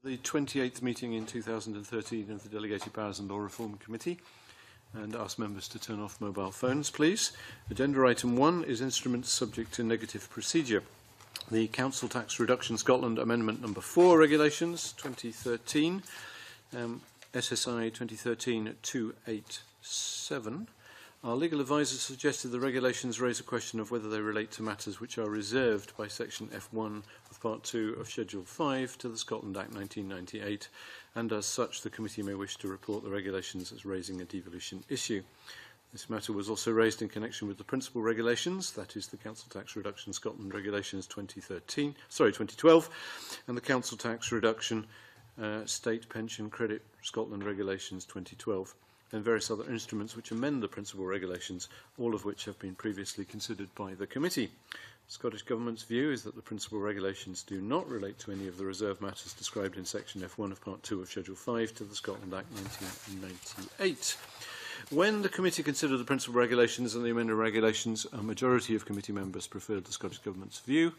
The 28th meeting in 2013 of the Delegated-Powers and Law Reform Committee, and ask members to turn off mobile phones, please. Agenda item 1 is instruments subject to negative procedure. The Council Tax Reduction Scotland Amendment number 4 Regulations 2013, SSI 2013-287. Our legal advisers suggested the regulations raise a question of whether they relate to matters which are reserved by Section F1 of Part 2 of Schedule 5 to the Scotland Act 1998, and as such the committee may wish to report the regulations as raising a devolution issue. This matter was also raised in connection with the principal regulations, that is the Council Tax Reduction Scotland Regulations 2012, and the Council Tax Reduction State Pension Credit Scotland Regulations 2012. And various other instruments which amend the principal regulations, all of which have been previously considered by the committee. The Scottish Government's view is that the principal regulations do not relate to any of the reserved matters described in Section F1 of Part 2 of Schedule 5 to the Scotland Act 1998. When the committee considered the principal regulations and the amended regulations, a majority of committee members preferred the Scottish Government's view.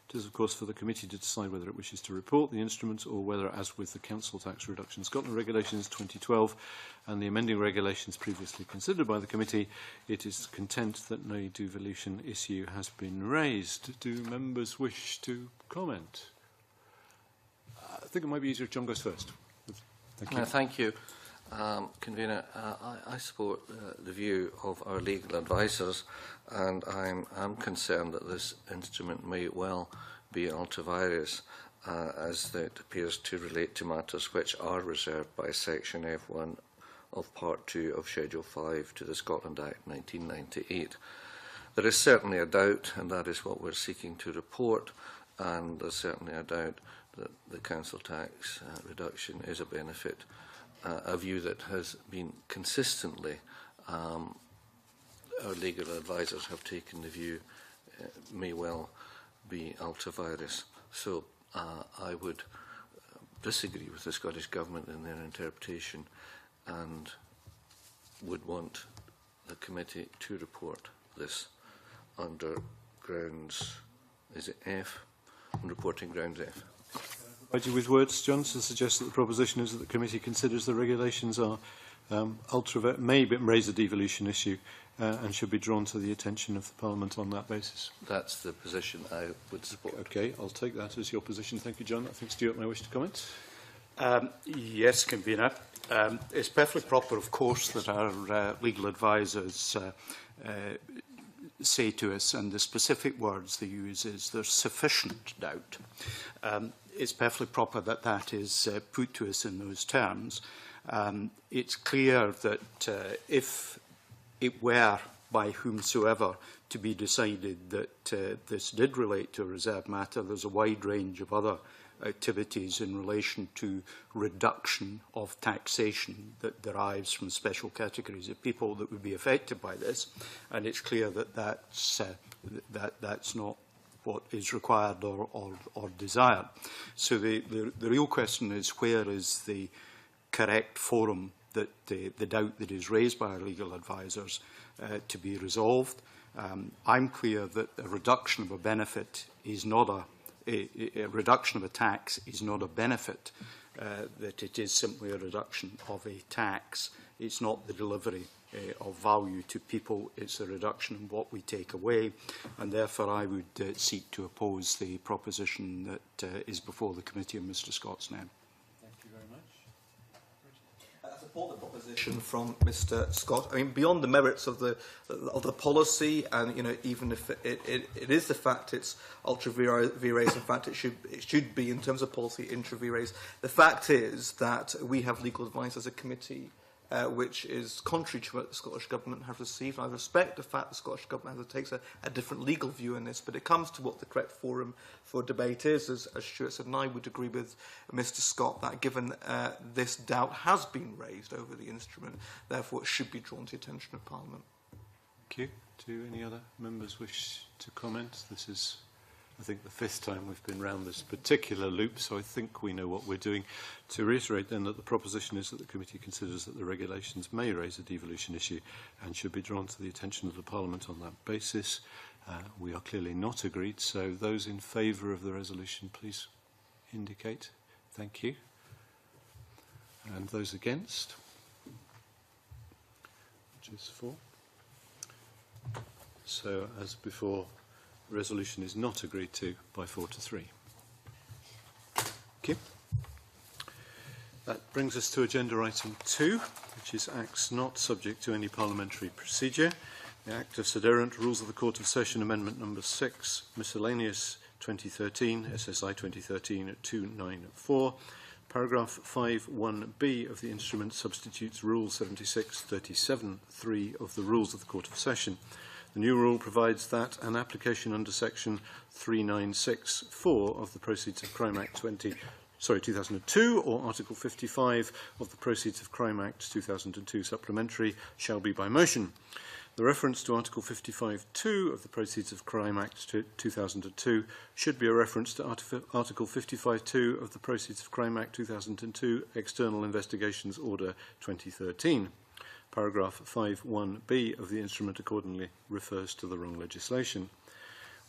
It is, of course, for the committee to decide whether it wishes to report the instruments or whether, as with the Council Tax Reduction Scotland Regulations 2012 and the amending regulations previously considered by the committee, it is content that no devolution issue has been raised. Do members wish to comment? I think it might be easier if John goes first. Thank you. Thank you. Convener, I support the view of our legal advisers, and I'm concerned that this instrument may well be ultra-vires, as it appears to relate to matters which are reserved by Section F1 of Part 2 of Schedule 5 to the Scotland Act 1998. There is certainly a doubt, and that is what we're seeking to report, and there's certainly a doubt that the council tax reduction is a benefit. A view that has been consistently, our legal advisers have taken the view may well be ultra-vires. So I would disagree with the Scottish Government in their interpretation and would want the committee to report this under grounds, is it F? I'm reporting grounds F. Provide you with words, John, to suggest that the proposition is that the committee considers the regulations are may raise a devolution issue and should be drawn to the attention of the Parliament on that basis. That's the position I would support. Okay, I'll take that as your position. Thank you, John. I think Stuart may wish to comment. Yes, Convener. It's perfectly proper, of course, that our legal advisers say to us, and the specific words they use is there's sufficient doubt. It's perfectly proper that that is put to us in those terms. It's clear that if it were by whomsoever to be decided that this did relate to a reserved matter, there's a wide range of other activities in relation to reduction of taxation that derives from special categories of people that would be affected by this, and it's clear that that's not what is required or desired. So the real question is, where is the correct forum that the doubt that is raised by our legal advisers to be resolved? I'm clear that a reduction of a benefit is not a reduction of a tax is not a benefit, that it is simply a reduction of a tax. It's not the delivery of value to people, it's a reduction in what we take away, and therefore I would seek to oppose the proposition that is before the committee and Mr Scott's name. Thank you very much. I support the proposition from Mr Scott. I mean, beyond the merits of the policy, and even if it is the fact it's ultra vires, in fact it should be in terms of policy intra vires. The fact is that we have legal advice as a committee which is contrary to what the Scottish Government have received. I respect the fact the Scottish Government takes a different legal view in this, but it comes to what the correct forum for debate is, as Stuart said, and I would agree with Mr Scott that given this doubt has been raised over the instrument, therefore it should be drawn to the attention of Parliament. Thank you. Do any other members wish to comment? This is, I think, the 5th time we've been round this particular loop, so I think we know what we're doing. To reiterate then that the proposition is that the committee considers that the regulations may raise a devolution issue and should be drawn to the attention of the Parliament on that basis. We are clearly not agreed, so those in favour of the resolution, please indicate. Thank you. And those against? Which is 4. So, as before, the resolution is not agreed to by 4 to 3. Thank you. That brings us to agenda item 2, which is acts not subject to any parliamentary procedure. The Act of Sederant, Rules of the Court of Session, Amendment number 6, Miscellaneous 2013, SSI 2013 at 294. Paragraph 5.1b of the instrument substitutes Rule 76.37.3 of the Rules of the Court of Session. The new rule provides that an application under Section 396.4 of the Proceeds of Crime Act 2002 or Article 55 of the Proceeds of Crime Act 2002 supplementary shall be by motion. The reference to Article 55.2 of the Proceeds of Crime Act 2002 should be a reference to Article 55.2 of the Proceeds of Crime Act 2002 External Investigations Order 2013. Paragraph 5.1b of the instrument accordingly refers to the wrong legislation.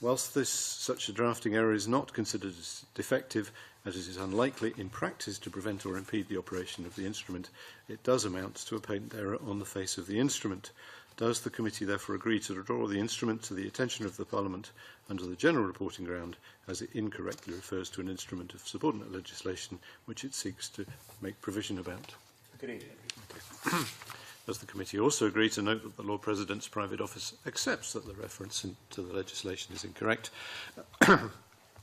Whilst such a drafting error is not considered as defective, as it is unlikely in practice to prevent or impede the operation of the instrument, it does amount to a patent error on the face of the instrument. Does the committee therefore agree to draw the instrument to the attention of the Parliament under the general reporting ground, as it incorrectly refers to an instrument of subordinate legislation which it seeks to make provision about? Agreed. Does the committee also agree to note that the Lord President's private office accepts that the reference to the legislation is incorrect and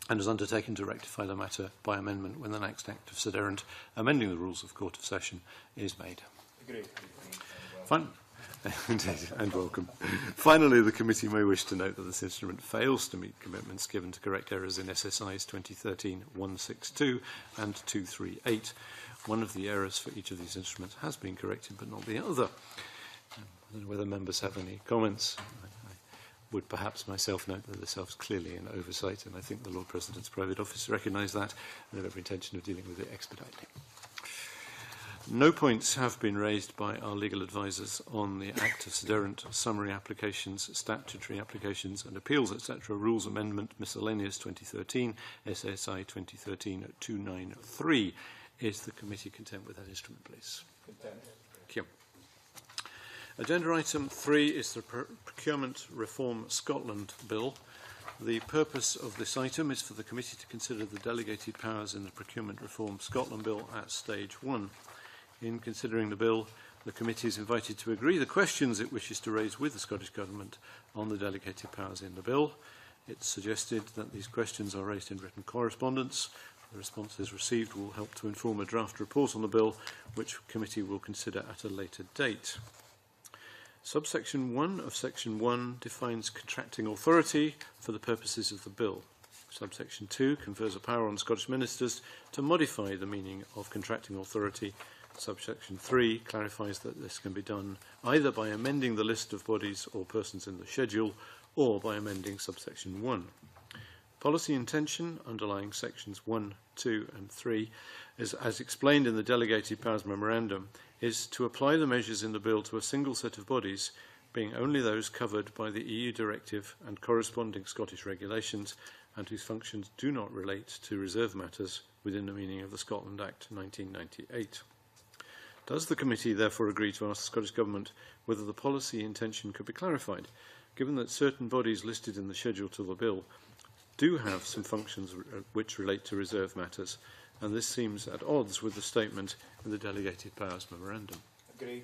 has undertaken to rectify the matter by amendment when the next Act of Sederant amending the Rules of Court of Session is made? Agreed. Fine. Indeed, and welcome. Finally, the committee may wish to note that this instrument fails to meet commitments given to correct errors in SSIs 2013-162 and 238. One of the errors for each of these instruments has been corrected, but not the other. I don't know whether members have any comments. I would perhaps myself note that this is clearly an oversight, and I think the Lord President's private office recognised that and have every intention of dealing with it expeditiously. No points have been raised by our legal advisers on the Act of Sederant, summary applications, statutory applications and appeals, etc. Rules Amendment Miscellaneous 2013, SSI 2013 at 293. Is the committee content with that instrument, please? Content. Thank you. Agenda item 3 is the Procurement Reform Scotland Bill. The purpose of this item is for the committee to consider the delegated powers in the Procurement Reform Scotland Bill at stage 1. In considering the bill, the committee is invited to agree the questions it wishes to raise with the Scottish Government on the delegated powers in the bill. It's suggested that these questions are raised in written correspondence. The responses received will help to inform a draft report on the bill, which the committee will consider at a later date. Subsection 1 of Section 1 defines contracting authority for the purposes of the bill. Subsection 2 confers a power on Scottish ministers to modify the meaning of contracting authority. Subsection 3 clarifies that this can be done either by amending the list of bodies or persons in the schedule or by amending subsection 1. Policy intention underlying sections 1, 2 and 3 is, as explained in the Delegated Powers Memorandum, is to apply the measures in the bill to a single set of bodies, being only those covered by the EU directive and corresponding Scottish regulations and whose functions do not relate to reserve matters within the meaning of the Scotland Act 1998. Does the committee therefore agree to ask the Scottish Government whether the policy intention could be clarified, given that certain bodies listed in the schedule to the bill do have some functions which relate to reserve matters, and this seems at odds with the statement in the Delegated Powers Memorandum? Agreed.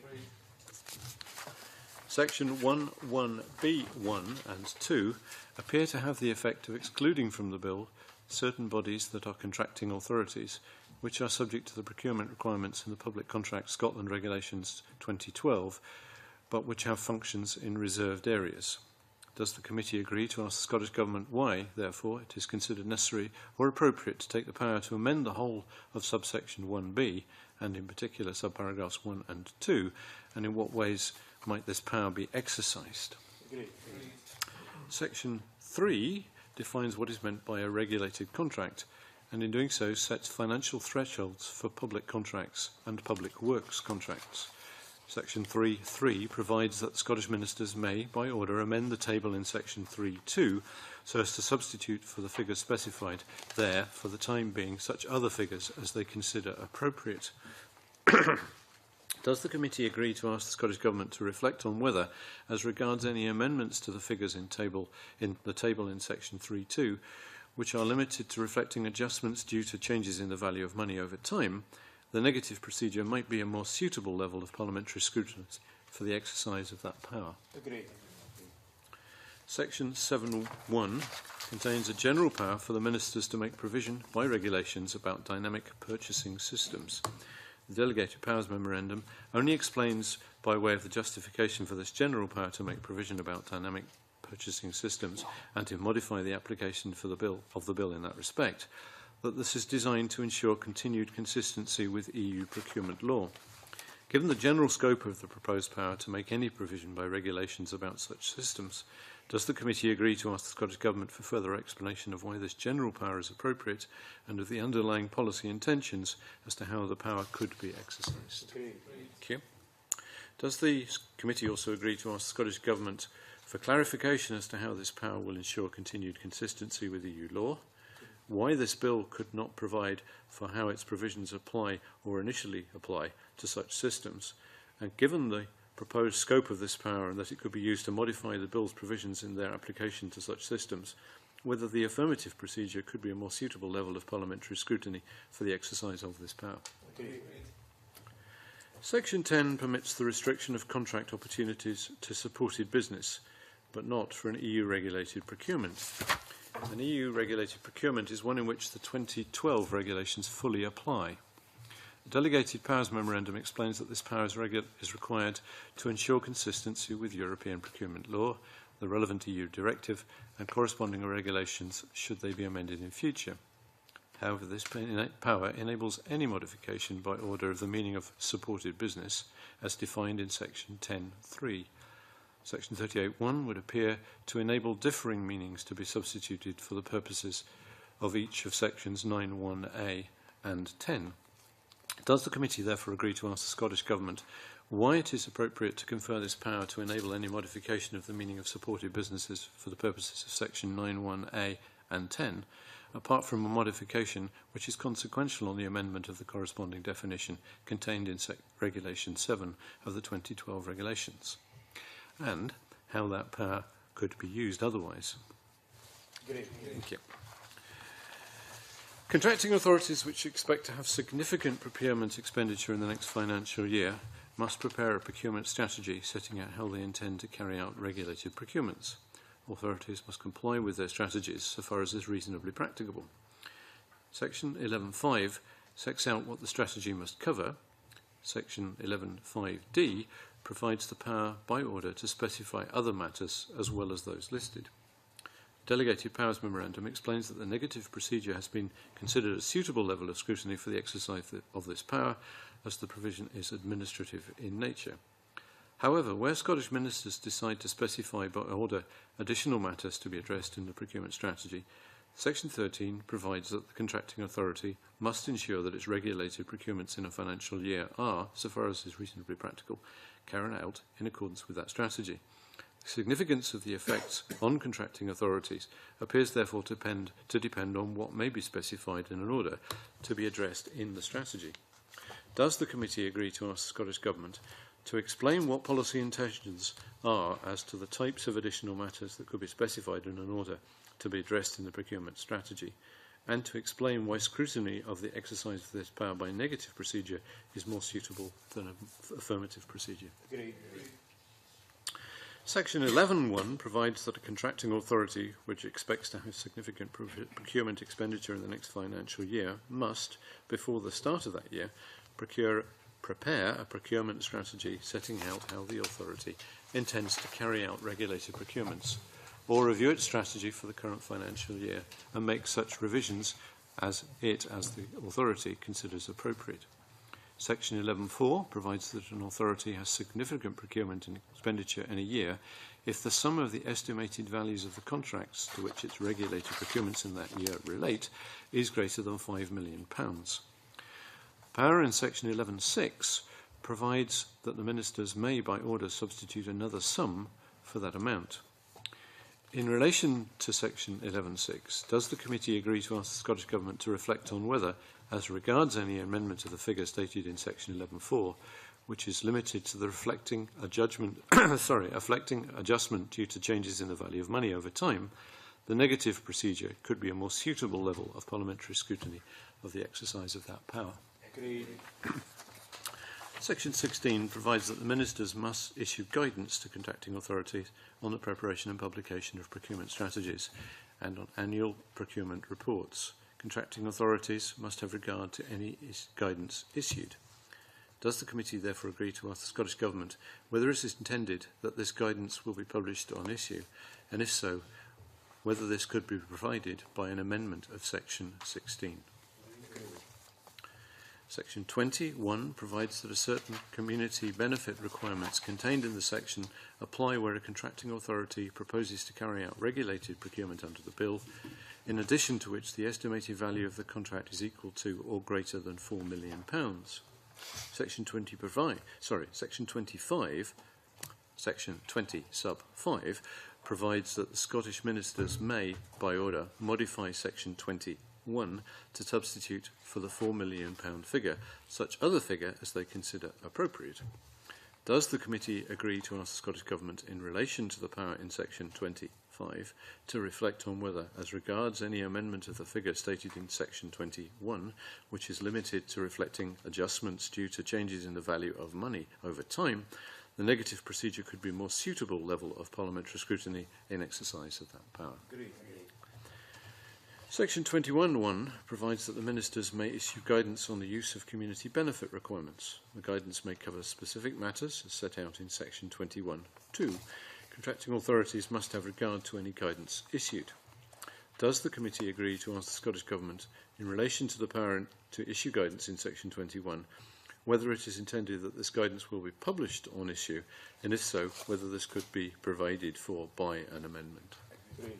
Section 11B1 and 2 appear to have the effect of excluding from the bill certain bodies that are contracting authorities, which are subject to the procurement requirements in the Public Contract Scotland Regulations 2012, but which have functions in reserved areas. Does the committee agree to ask the Scottish Government why, therefore, it is considered necessary or appropriate to take the power to amend the whole of subsection 1b, and in particular subparagraphs 1 and 2, and in what ways might this power be exercised? Agreed. Section 3 defines what is meant by a regulated contract, and in doing so sets financial thresholds for public contracts and public works contracts. Section 3.3 provides that the Scottish Ministers may, by order, amend the table in Section 3.2 so as to substitute for the figures specified there, for the time being, such other figures as they consider appropriate. Does the committee agree to ask the Scottish Government to reflect on whether, as regards any amendments to the figures in the table in Section 3.2, which are limited to reflecting adjustments due to changes in the value of money over time, the negative procedure might be a more suitable level of parliamentary scrutiny for the exercise of that power? Agreed. Section 7.1 contains a general power for the Ministers to make provision by regulations about dynamic purchasing systems. The Delegated Powers Memorandum only explains, by way of the justification for this general power to make provision about dynamic purchasing systems and to modify the application for the bill in that respect, that this is designed to ensure continued consistency with EU procurement law. Given the general scope of the proposed power to make any provision by regulations about such systems, does the committee agree to ask the Scottish Government for further explanation of why this general power is appropriate and of the underlying policy intentions as to how the power could be exercised? Thank you. Does the committee also agree to ask the Scottish Government for clarification as to how this power will ensure continued consistency with EU law, why this bill could not provide for how its provisions apply or initially apply to such systems, and given the proposed scope of this power and that it could be used to modify the bill's provisions in their application to such systems, whether the affirmative procedure could be a more suitable level of parliamentary scrutiny for the exercise of this power? Agreed. Section 10 permits the restriction of contract opportunities to supported business, but not for an EU-regulated procurement. An EU-regulated procurement is one in which the 2012 regulations fully apply. The Delegated Powers Memorandum explains that this power is required to ensure consistency with European procurement law, the relevant EU directive, and corresponding regulations should they be amended in future. However, this power enables any modification by order of the meaning of supported business as defined in Section 10.3. Section 38.1 would appear to enable differing meanings to be substituted for the purposes of each of Sections 9.1a and 10. Does the committee therefore agree to ask the Scottish Government why it is appropriate to confer this power to enable any modification of the meaning of supported businesses for the purposes of Section 9.1a and 10, apart from a modification which is consequential on the amendment of the corresponding definition contained in Regulation 7 of the 2012 regulations, and how that power could be used otherwise? Great. Thank you. Contracting authorities which expect to have significant procurement expenditure in the next financial year must prepare a procurement strategy setting out how they intend to carry out regulated procurements. Authorities must comply with their strategies so far as is reasonably practicable. Section 11.5 sets out what the strategy must cover. Section 11.5d provides the power by order to specify other matters as well as those listed. Delegated Powers Memorandum explains that the negative procedure has been considered a suitable level of scrutiny for the exercise of this power, as the provision is administrative in nature. However, where Scottish ministers decide to specify by order additional matters to be addressed in the procurement strategy, Section 13 provides that the contracting authority must ensure that its regulated procurements in a financial year are, so far as is reasonably practical, carried out in accordance with that strategy. The significance of the effects on contracting authorities appears therefore to depend on what may be specified in an order to be addressed in the strategy. Does the committee agree to ask the Scottish Government to explain what policy intentions are as to the types of additional matters that could be specified in an order to be addressed in the procurement strategy, and to explain why scrutiny of the exercise of this power by negative procedure is more suitable than an affirmative procedure? Agreed. Section 11.1 provides that a contracting authority which expects to have significant procurement expenditure in the next financial year must, before the start of that year, prepare a procurement strategy setting out how the authority intends to carry out regulated procurements, or review its strategy for the current financial year and make such revisions as the authority considers appropriate. Section 11.4 provides that an authority has significant procurement and expenditure in a year if the sum of the estimated values of the contracts to which its regulated procurements in that year relate is greater than £5 million. Power in Section 11.6 provides that the ministers may, by order, substitute another sum for that amount. In relation to section 11.6, does the committee agree to ask the Scottish Government to reflect on whether, as regards any amendment to the figure stated in section 11.4, which is limited to the reflecting adjustment due to changes in the value of money over time, the negative procedure could be a more suitable level of parliamentary scrutiny of the exercise of that power? Agreed. Section 16 provides that the ministers must issue guidance to contracting authorities on the preparation and publication of procurement strategies and on annual procurement reports. Contracting authorities must have regard to any guidance issued. Does the committee therefore agree to ask the Scottish Government whether it is intended that this guidance will be published on issue, and if so, whether this could be provided by an amendment of section 16? Section 21 provides that a certain community benefit requirements contained in the section apply where a contracting authority proposes to carry out regulated procurement under the bill, in addition to which the estimated value of the contract is equal to or greater than £4 million. Section 25, section 20 sub 5 provides that the Scottish ministers may, by order, modify section 21 to substitute for the £4 million figure such other figure as they consider appropriate. Does the committee agree to ask the Scottish Government in relation to the power in section 25 to reflect on whether, as regards any amendment of the figure stated in section 21, which is limited to reflecting adjustments due to changes in the value of money over time, the negative procedure could be a more suitable level of parliamentary scrutiny in exercise of that power? Agreed. Section 21.1 provides that the ministers may issue guidance on the use of community benefit requirements. The guidance may cover specific matters as set out in section 21.2. Contracting authorities must have regard to any guidance issued. Does the committee agree to ask the Scottish Government, in relation to the power to issue guidance in section 21, whether it is intended that this guidance will be published on issue, and if so, whether this could be provided for by an amendment? Agreed.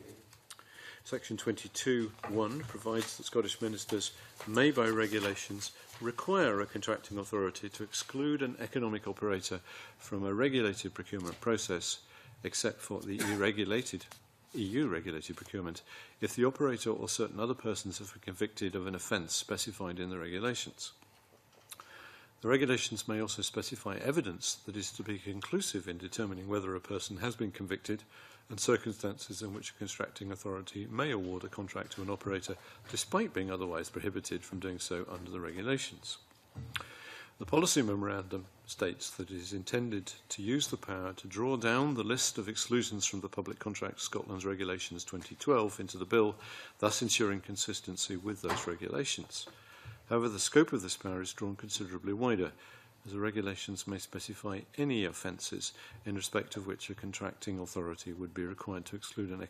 Section 22.1 provides that Scottish ministers may, by regulations, require a contracting authority to exclude an economic operator from a regulated procurement process, except for the EU-regulated procurement, if the operator or certain other persons have been convicted of an offence specified in the regulations. The regulations may also specify evidence that is to be conclusive in determining whether a person has been convicted and circumstances in which a contracting authority may award a contract to an operator despite being otherwise prohibited from doing so under the regulations. The policy memorandum states that it is intended to use the power to draw down the list of exclusions from the Public Contract Scotland's Regulations 2012 into the bill, thus ensuring consistency with those regulations. However, the scope of this power is drawn considerably wider, as the regulations may specify any offences in respect of which a contracting authority would be required to exclude an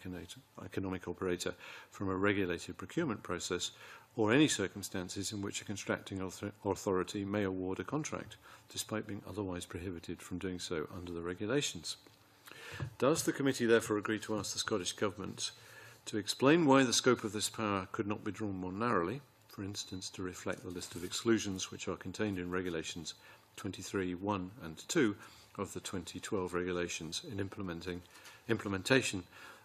economic operator from a regulated procurement process, or any circumstances in which a contracting authority may award a contract, despite being otherwise prohibited from doing so under the regulations. Does the committee therefore agree to ask the Scottish Government to explain why the scope of this power could not be drawn more narrowly, for instance, to reflect the list of exclusions which are contained in Regulations 23.1 and 2 of the 2012 regulations in implementation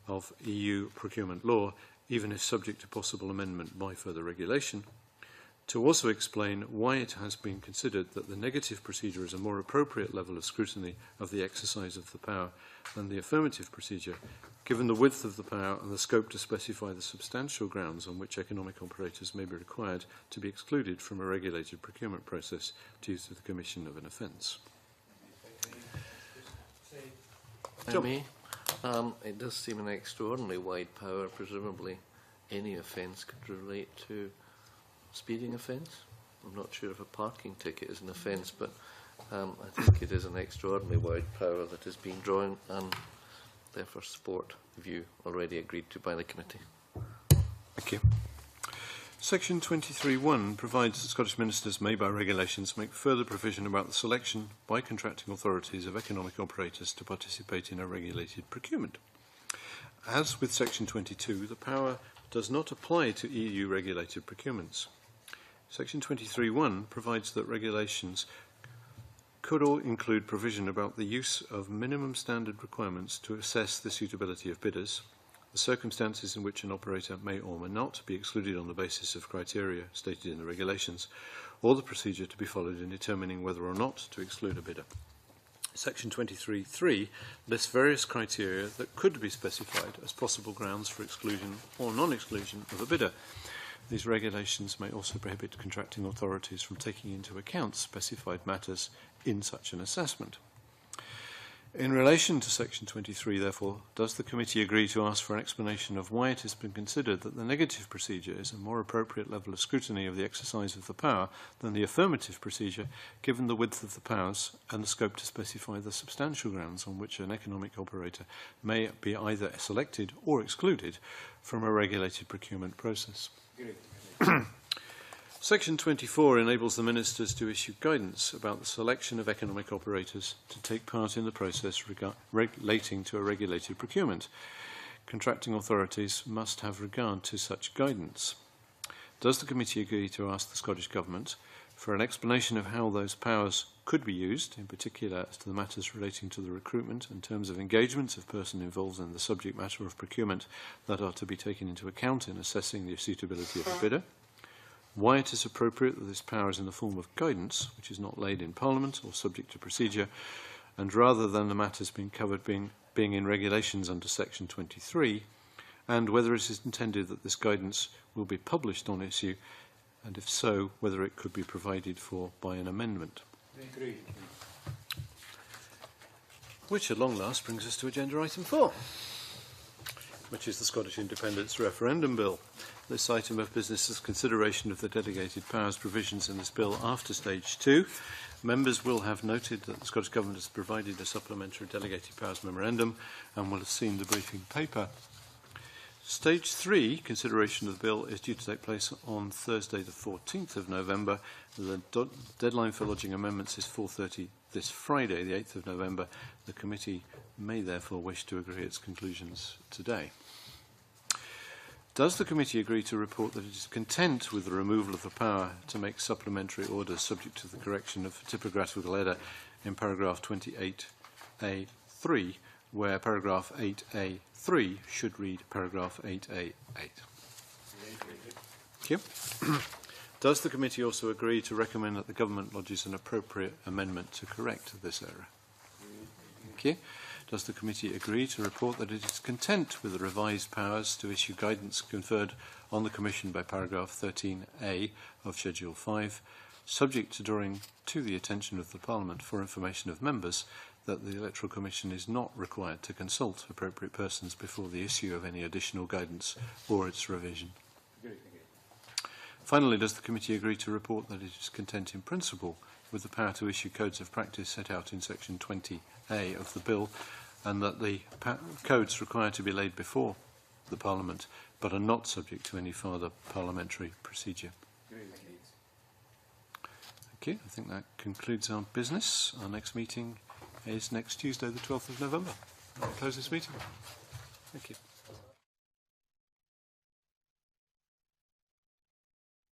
of EU procurement law, even if subject to possible amendment by further regulation, to also explain why it has been considered that the negative procedure is a more appropriate level of scrutiny of the exercise of the power than the affirmative procedure, given the width of the power and the scope to specify the substantial grounds on which economic operators may be required to be excluded from a regulated procurement process due to the commission of an offence. It does seem an extraordinarily wide power. Presumably any offence could relate to speeding offence. I'm not sure if a parking ticket is an offence, but I think it is an extraordinarily wide power that is being drawn, and therefore support the view already agreed to by the committee. Thank you. Section 23.1 provides that Scottish ministers may, by regulations, make further provision about the selection by contracting authorities of economic operators to participate in a regulated procurement. As with Section 22, the power does not apply to EU-regulated procurements. Section 23.1 provides that regulations could all include provision about the use of minimum standard requirements to assess the suitability of bidders, the circumstances in which an operator may or may not be excluded on the basis of criteria stated in the regulations, or the procedure to be followed in determining whether or not to exclude a bidder. Section 23(3) lists various criteria that could be specified as possible grounds for exclusion or non-exclusion of a bidder. These regulations may also prohibit contracting authorities from taking into account specified matters in such an assessment. In relation to Section 23, therefore, does the committee agree to ask for an explanation of why it has been considered that the negative procedure is a more appropriate level of scrutiny of the exercise of the power than the affirmative procedure, given the width of the powers and the scope to specify the substantial grounds on which an economic operator may be either selected or excluded from a regulated procurement process? Section 24 enables the ministers to issue guidance about the selection of economic operators to take part in the process relating to a regulated procurement. Contracting authorities must have regard to such guidance. Does the committee agree to ask the Scottish Government for an explanation of how those powers could be used, in particular as to the matters relating to the recruitment and terms of engagement of persons involved in the subject matter of procurement that are to be taken into account in assessing the suitability of the bidder? Why it is appropriate that this power is in the form of guidance, which is not laid in Parliament or subject to procedure, and rather than the matters being covered being in regulations under Section 23, and whether it is intended that this guidance will be published on issue, and if so, whether it could be provided for by an amendment. Agree. Which at long last brings us to agenda item 4, which is the Scottish Independence Referendum Bill. This item of business is consideration of the delegated powers provisions in this bill after stage 2. Members will have noted that the Scottish Government has provided a supplementary delegated powers memorandum and will have seen the briefing paper. Stage 3, consideration of the bill, is due to take place on Thursday the 14th of November. The deadline for lodging amendments is 4:30 this Friday, the 8th of November. The committee may therefore wish to agree its conclusions today. Does the committee agree to report that it is content with the removal of the power to make supplementary orders subject to the correction of typographical error in paragraph 28A3, where paragraph 8A3 should read paragraph 8A8? Thank you. Does the committee also agree to recommend that the government lodges an appropriate amendment to correct this error? Thank you. Does the committee agree to report that it is content with the revised powers to issue guidance conferred on the Commission by paragraph 13A of Schedule 5, subject to drawing to the attention of the Parliament for information of members that the Electoral Commission is not required to consult appropriate persons before the issue of any additional guidance or its revision? Finally, does the committee agree to report that it is content in principle with the power to issue codes of practice set out in section 20A of the bill, and that the codes require to be laid before the Parliament but are not subject to any further parliamentary procedure? Thank you. I think that concludes our business. Our next meeting is next Tuesday, the 12th of November. I'll close this meeting. Thank you.